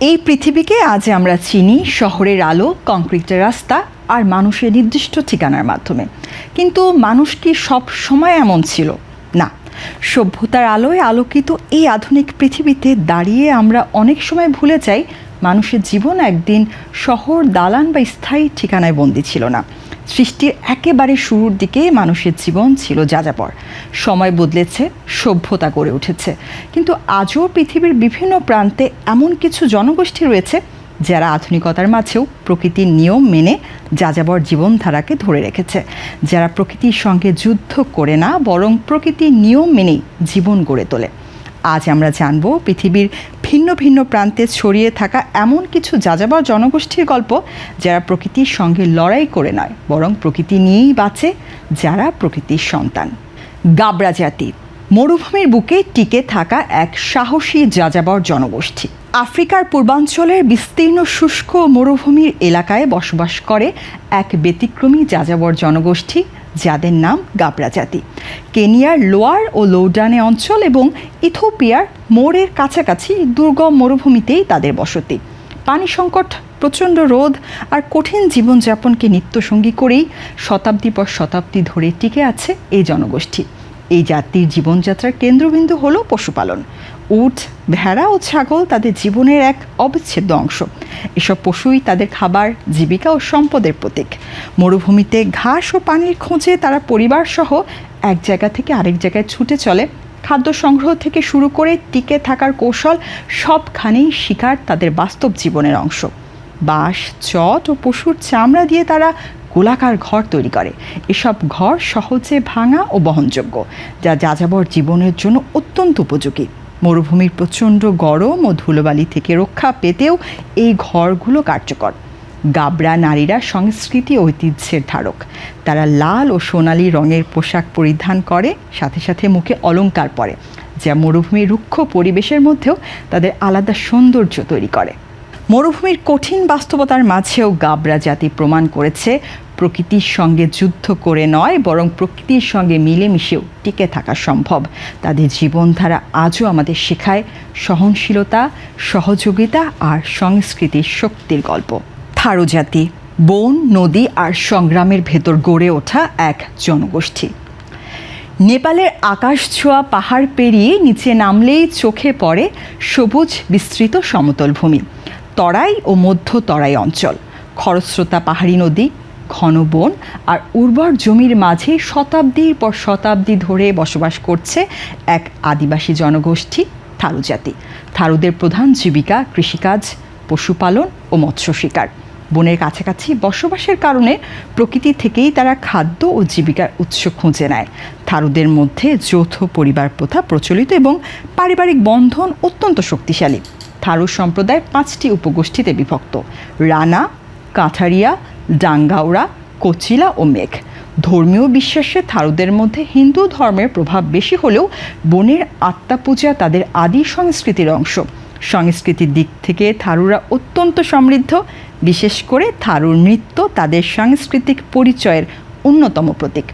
এই পৃথিবীকে আজ আমরা চিনি শহরের আলো, কংক্রিটের রাস্তা আর মানুষের নির্দিষ্ট ঠিকানার মাধ্যমে। কিন্তু মানুষ কি সব সময় এমন ছিল? না। সভ্যতার আলোয় আলোকিত এই আধুনিক পৃথিবীতে দাঁড়িয়ে আমরা অনেক সময় ভুলে যাই মানুষের জীবন একদিন শহর, দালান বা স্থায়ী ঠিকানায় বন্দী ছিল না। সৃষ্টির একেবারে শুরুর দিকে মানুষের জীবন ছিল যাযাবর। সময় বদলেছে, সভ্যতা গড়ে উঠেছে, কিন্তু আজও পৃথিবীর বিভিন্ন প্রান্তে এমন কিছু জনগোষ্ঠী রয়েছে যারা আধুনিকতার মাঝেও প্রকৃতির নিয়ম মেনে যাযাবর জীবনধারাকে ধরে রেখেছে, যারা প্রকৃতির সঙ্গে যুদ্ধ করে না বরং প্রকৃতির নিয়ম মেনেই জীবন গড়ে তোলে। আজ আমরা জানব পৃথিবীর ভিন্ন ভিন্ন প্রান্তে ছড়িয়ে থাকা এমন কিছু যাযাবর জনগোষ্ঠীর গল্প, যারা প্রকৃতির সঙ্গে লড়াই করে নয় বরং প্রকৃতি নিয়েই বাঁচে, যারা প্রকৃতির সন্তান। গাবরা জাতি মরুভূমির বুকে টিকে থাকা এক সাহসী যাযাবর জনগোষ্ঠী। আফ্রিকার পূর্বাঞ্চলের বিস্তীর্ণ শুষ্ক মরুভূমির এলাকায় বসবাস করে এক ব্যতিক্রমী যাযাবর জনগোষ্ঠী, যাদের নাম গাবরা জাতি। কেনিয়ার লোয়ার ও লৌডানে অঞ্চল এবং ইথিওপিয়ার মোড়ের কাছাকাছি দুর্গম মরুভূমিতেই তাদের বসতি। পানি সংকট, প্রচণ্ড রোদ আর কঠিন জীবনযাপনকে নিত্যসঙ্গী করেই শতাব্দী পর শতাব্দী ধরে টিকে আছে এই জনগোষ্ঠী। এই জাতির জীবনযাত্রার কেন্দ্রবিন্দু হলো পশুপালন। উট, ভেড়া ও ছাগল তাদের জীবনের এক অবিচ্ছেদ্য অংশ। এসব পশুই তাদের খাবার, জীবিকা ও সম্পদের প্রতীক। মরুভূমিতে ঘাস ও পানির খোঁজে তারা পরিবারসহ এক জায়গা থেকে আরেক জায়গায় ছুটে চলে। খাদ্য সংগ্রহ থেকে শুরু করে টিকে থাকার কৌশল, সবখানেই শিকার তাদের বাস্তব জীবনের অংশ। বাঁশ, চট ও পশুর চামড়া দিয়ে তারা গোলাকার ঘর তৈরি করে। এসব ঘর সহজে ভাঙা ও বহনযোগ্য, যা যাযাবর জীবনের জন্য অত্যন্ত উপযোগী। মরুভূমির প্রচণ্ড গরম ও ধুলোবালি থেকে রক্ষা পেতেও এই ঘরগুলো কার্যকর। গাবরা নারীরা সংস্কৃতি ঐতিহ্যের ধারক। তারা লাল ও সোনালি রঙের পোশাক পরিধান করে, সাথে সাথে মুখে অলংকার পরে, যা মরুভূমির রুক্ষ পরিবেশের মধ্যেও তাদের আলাদা সৌন্দর্য তৈরি করে। মরুভূমির কঠিন বাস্তবতার মাঝেও গাবরা জাতি প্রমাণ করেছে প্রকৃতির সঙ্গে যুদ্ধ করে নয় বরং প্রকৃতির সঙ্গে মিলেমিশেও টিকে থাকা সম্ভব। তাদের জীবনধারা আজও আমাদের শেখায় সহনশীলতা, সহযোগিতা আর সংস্কৃতির শক্তির গল্প। থারু জাতি বন, নদী আর সংগ্রামের ভেতর গড়ে ওঠা এক জনগোষ্ঠী। নেপালের আকাশ ছোঁয়া পাহাড় পেরিয়ে নিচে নামলেই চোখে পড়ে সবুজ বিস্তৃত সমতল ভূমি, তরাই ও মধ্য তরাই অঞ্চল, খরস্রোতা পাহাড়ি নদী, ঘন বন আর উর্বর জমির মাঝে শতাব্দীর পর শতাব্দী ধরে বসবাস করছে এক আদিবাসী জনগোষ্ঠী, থারু জাতি। থারুদের প্রধান জীবিকা কৃষিকাজ, পশুপালন ও মৎস্য শিকার। বনের কাছাকাছি বসবাসের কারণে প্রকৃতি থেকেই তারা খাদ্য ও জীবিকার উৎস খুঁজে নেয়। থারুদের মধ্যে যৌথ পরিবার প্রথা প্রচলিত এবং পারিবারিক বন্ধন অত্যন্ত শক্তিশালী। থারু সম্প্রদায় 5টি উপগোষ্ঠীতে বিভক্ত: রানা, কাঁঠারিয়া, ডাঙ্গাওড়া, কোচিলা ও মেঘ। ধর্মীয় বিশ্বাসে থারুদের মধ্যে হিন্দু ধর্মের প্রভাব বেশি হলেও বনের আত্মা পূজা তাদের আদি সংস্কৃতির অংশ। সংস্কৃতির দিক থেকে থারুরা অত্যন্ত সমৃদ্ধ। বিশেষ করে থারুর নৃত্য তাদের সাংস্কৃতিক পরিচয়ের অন্যতম প্রতীক।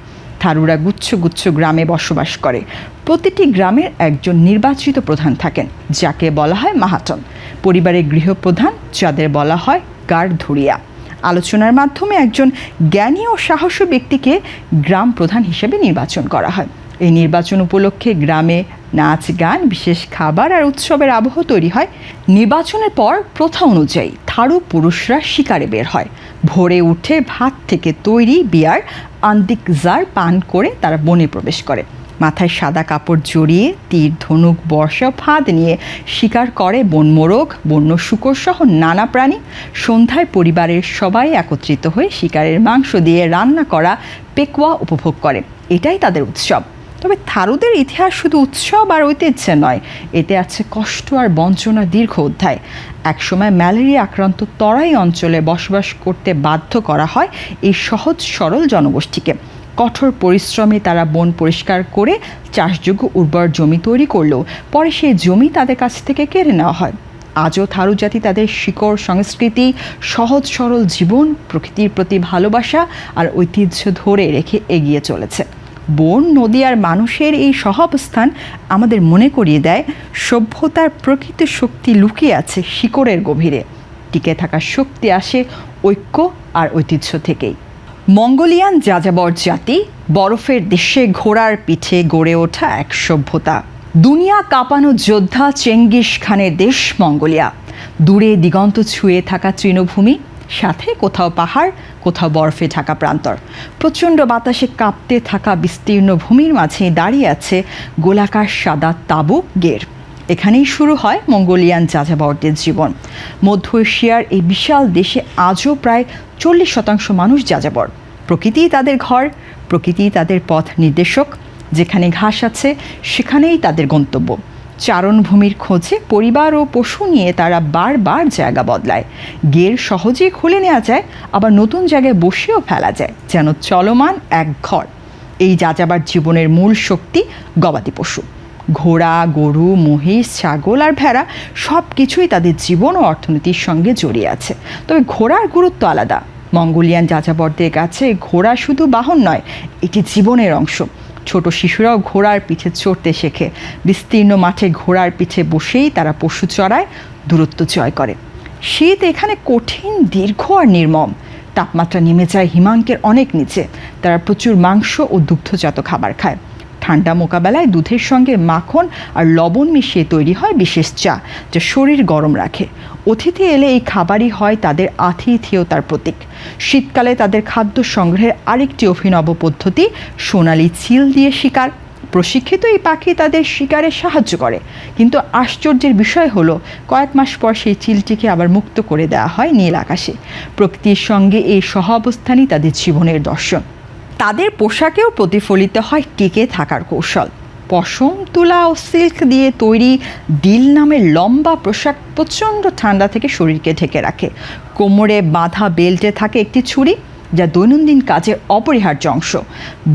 থারুরা গুচ্ছ গুচ্ছ গ্রামে বসবাস করে। প্রতিটি গ্রামের একজন নির্বাচিত প্রধান থাকেন, যাকে বলা হয় মাহাটন। পরিবারের গৃহপ্রধান, যাদের বলা হয় গারধুরিয়া। আলোচনার মাধ্যমে একজন জ্ঞানী ও সাহসী ব্যক্তিকে গ্রাম প্রধান হিসেবে নির্বাচন করা হয়। এই নির্বাচন উপলক্ষে গ্রামে নাচ, গান, বিশেষ খাবার আর উৎসবের আবহ তৈরি হয়। নির্বাচনের পর প্রথা অনুযায়ী থারু পুরুষরা শিকারে বের হয়। ভোরে উঠে ভাত থেকে তৈরি বিয়ার আন্দিকজার পান করে তারা বনে প্রবেশ করে। মাথায় সাদা কাপড় জড়িয়ে তীর, ধনুক, বর্ষা, ফাঁদ নিয়ে শিকার করে বনমোরগ, বন্য শূকর সহ নানা প্রাণী। সন্ধ্যায় পরিবারের সবাই একত্রিত হয়ে শিকারের মাংস দিয়ে রান্না করা পেকুয়া উপভোগ করে। এটাই তাদের উৎসব। তবে থারুদের ইতিহাস শুধু উৎসব আর ঐতিহ্যে নয়, এতে আছে কষ্ট আর বঞ্চনার দীর্ঘ অধ্যায়। একসময় ম্যালেরিয়া আক্রান্ত তরাই অঞ্চলে বসবাস করতে বাধ্য করা হয় এই সহজ সরল জনগোষ্ঠীকে। কঠোর পরিশ্রমে তারা বন পরিষ্কার করে চাষযোগ্য উর্বর জমি তৈরি করলেও পরে সেই জমি তাদের কাছ থেকে কেড়ে নেওয়া হয়। আজও থারু জাতি তাদের শিকড়, সংস্কৃতি, সহজ সরল জীবন, প্রকৃতির প্রতি ভালোবাসা আর ঐতিহ্য ধরে রেখে এগিয়ে চলেছে। বন, নদী আর মানুষের এই সহাবস্থান আমাদের মনে করিয়ে দেয় সভ্যতার প্রকৃত শক্তি লুকিয়ে আছে শিকড়ের গভীরে। টিকে থাকার শক্তি আসে ঐক্য আর ঐতিহ্য থেকেই। মঙ্গোলিয়ান যাযাবর জাতি, বরফের দেশে ঘোড়ার পিঠে গড়ে ওঠা এক সভ্যতা। দুনিয়া কাঁপানো যোদ্ধা চেঙ্গিস খানের দেশ মঙ্গোলিয়া। দূরে দিগন্ত ছুঁয়ে থাকা তৃণভূমি, সাথে কোথাও পাহাড়, কোথাও বরফে ঢাকা প্রান্তর। প্রচণ্ড বাতাসে কাঁপতে থাকা বিস্তীর্ণ ভূমির মাঝে দাঁড়িয়ে আছে গোলাকার সাদা তাঁবু গের। এখানেই শুরু হয় মঙ্গোলিয়ান যাযাবরদের জীবন। মধ্য এশিয়ার এই বিশাল দেশে আজও প্রায় 40% মানুষ যাযাবর। প্রকৃতিই তাদের ঘর, প্রকৃতিই তাদের পথ নির্দেশক। যেখানে ঘাস আছে সেখানেই তাদের গন্তব্য। চারণভূমির খোঁজে পরিবার ও পশু নিয়ে তারা বারবার জায়গা বদলায়। গের সহজেই খুলে নেওয়া যায়, আবার নতুন জায়গায় বসেও ফেলা যায়, যেন চলমান এক ঘর। এই যাযাবার জীবনের মূল শক্তি গবাদি পশু। ঘোড়া, গরু, মহিষ, ছাগল আর ভেড়া সব কিছুই তাদের জীবন ও অর্থনীতির সঙ্গে জড়িয়ে আছে। তবে ঘোড়ার গুরুত্ব আলাদা। মঙ্গোলিয়ান যাযাবরদের কাছে ঘোড়া শুধু বাহন নয়, এটি জীবনের অংশ। ছোট শিশুরাও ঘোড়ার পিঠে চড়তে শেখে। বিস্তীর্ণ মাঠে ঘোড়ার পিঠে বসেই তারা পশু চড়ায়, দূরত্ব জয় করে। শীত এখানে কঠিন, দীর্ঘ আর নির্মম। তাপমাত্রা নেমে যায় হিমাঙ্কের অনেক নিচে। তারা প্রচুর মাংস ও দুগ্ধজাত খাবার খায়। ঠান্ডা মোকাবেলায় দুধের সঙ্গে মাখন আর লবণ মিশিয়ে তৈরি হয় বিশেষ চা, যা শরীর গরম রাখে। অতিথি এলে এই খাবারই হয় তাদের আতিথেয়তার প্রতীক। শীতকালে তাদের খাদ্য সংগ্রহের আরেকটি অভিনব পদ্ধতি সোনালি চিল দিয়ে শিকার। প্রশিক্ষিত এই পাখি তাদের শিকারে সাহায্য করে, কিন্তু আশ্চর্যের বিষয় হলো কয়েক মাস পর সেই চিলটিকে আবার মুক্ত করে দেওয়া হয় নীল আকাশে। প্রকৃতির সঙ্গে এই সহাবস্থানই তাদের জীবনের দর্শন। তাদের পোশাকেও প্রতিফলিত হয় টিকে থাকার কৌশল। পশম, তুলা ও সিল্ক দিয়ে তৈরি ডিল নামের লম্বা পোশাক প্রচণ্ড ঠান্ডা থেকে শরীরকে ঢেকে রাখে। কোমরে বাঁধা বেল্টে থাকে একটি ছুরি, যা দৈনন্দিন কাজের অপরিহার্য অংশ।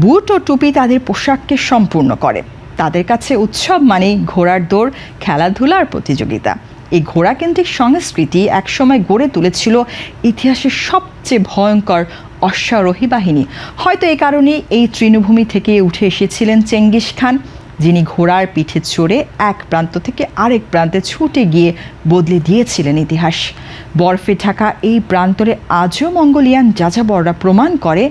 বুট ও টুপি তাদের পোশাককে সম্পূর্ণ করে। তাদের কাছে উৎসব মানেই ঘোড়ার দৌড়, খেলাধুলা আর প্রতিযোগিতা। এই ঘোড়াকেন্দ্রিক সংস্কৃতি একসময় গড়ে তুলেছিল ইতিহাসের সবচেয়ে ভয়ঙ্কর অশ্বারোহী বাহিনী। হয়তো এই কারণেই এই তৃণভূমি থেকে উঠে এসেছিলেন চেঙ্গিস খান, যিনি ঘোড়ার পিঠে চড়ে এক প্রান্ত থেকে আরেক প্রান্তে ছুটে গিয়ে বদলে দিয়েছিলেন ইতিহাস। বরফে ঢাকা এই প্রান্তরে আজও মঙ্গোলিয়ান যাযাবররা প্রমাণ করে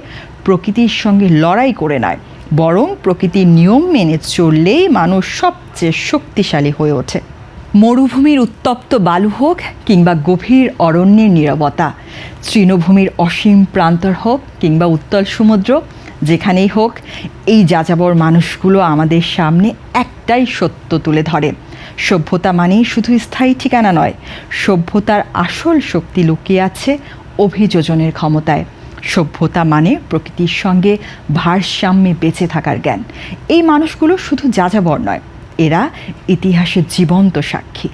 প্রকৃতির সঙ্গে লড়াই করে নয়, বরং প্রকৃতির নিয়ম মেনে চললেই মানুষ সবচেয়ে শক্তিশালী হয়ে ওঠে। মরুভূমির উত্তপ্ত বালু হোক কিংবা গভীর অরণ্যের নীরবতা, তৃণভূমির অসীম প্রান্তর হোক কিংবা উত্তাল সমুদ্র, যেখানেই হোক এই যাযাবর মানুষগুলো আমাদের সামনে একটাই সত্য তুলে ধরে। সভ্যতা মানেই শুধু স্থায়ী ঠিকানা নয়, সভ্যতার আসল শক্তি লুকিয়ে আছে অভিযোজনের ক্ষমতায়। সভ্যতা মানে প্রকৃতির সঙ্গে ভারসাম্যে বেঁচে থাকার জ্ঞান। এই মানুষগুলো শুধু যাযাবর নয়, এরা ইতিহাসের জীবন্ত সাক্ষী।